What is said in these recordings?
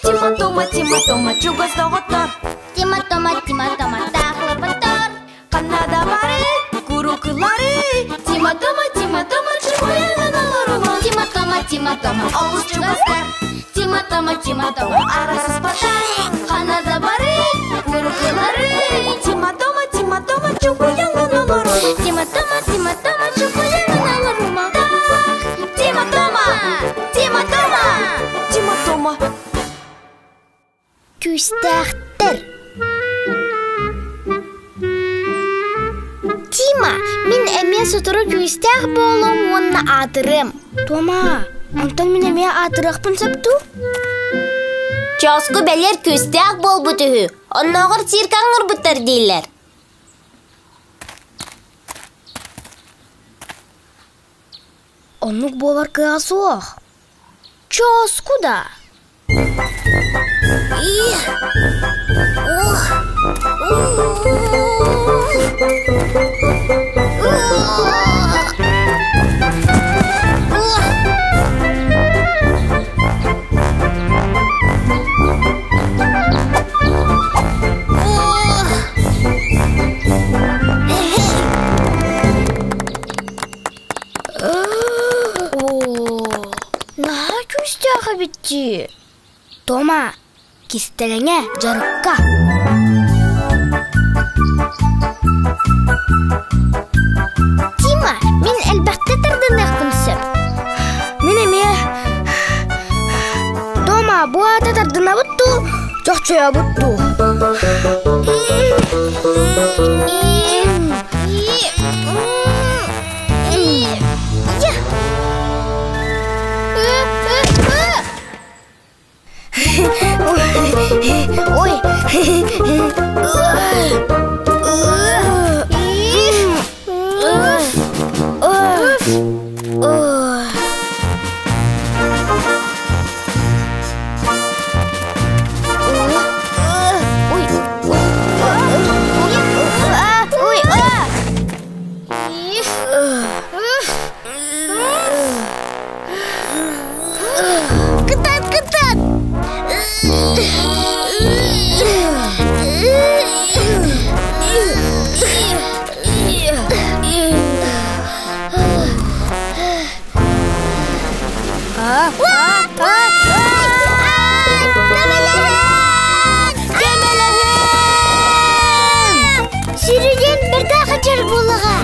Тима-тома, чугас тоғыттар. Тима-тома, тақлы бұттар. Қанада бары, күрікілары. Тима-тома, чуғаяғын алырыма. Тима-тома, Ауыз чугастар. Тима-тома, Арасыз батар. Қанада бары, күрікілары. Тима-тома, чуғаяғын алырыма. Тима-тома, чуғаяғын алырыма. Тима-тома. Күстәқтір. Тима, мен әме сұтыры күстәқ болым онына атырым. Тома, антон мен әме атырықпын сапту? Чоску бәлер күстәқ бол бұтығы. Оннағыр сиркаңыр бұттар дейлер. Онық болар кыға соқ. Чоску да. Наға күстәға бітті. Тома, кистелеңе жарыққа. Тима, мен әлбәқті тұрдың әқпінсіп. Мен әме. Тома, бұ аты тардына бұтту, жоқчоя бұтту. Ой. Сириден бір тағы жар болыға.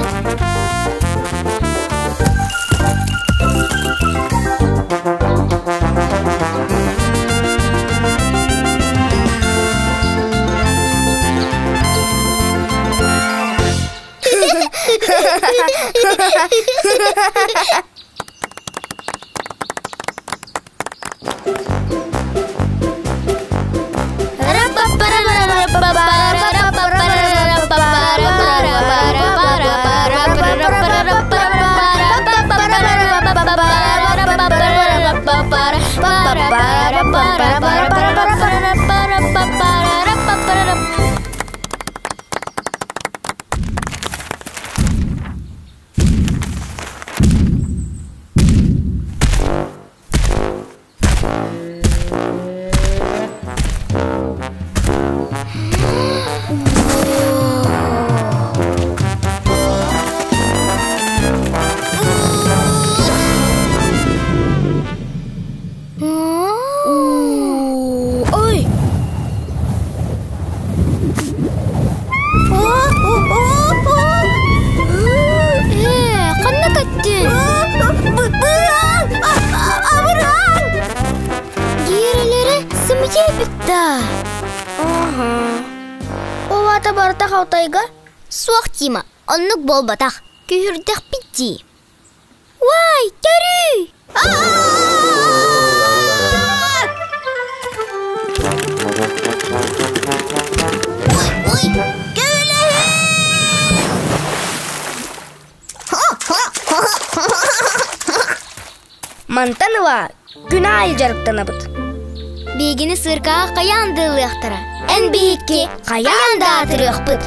Овата барта қаутайға? Суақ Тима, онық бол батақ. Күйірдіқ бітті. Вай, түрі! Ой, Мантанова, күн айы жарықтана бұд. Бегіні сырқаға қаянды ұлықтыра. Ән бейікке қаянды атырық бұд.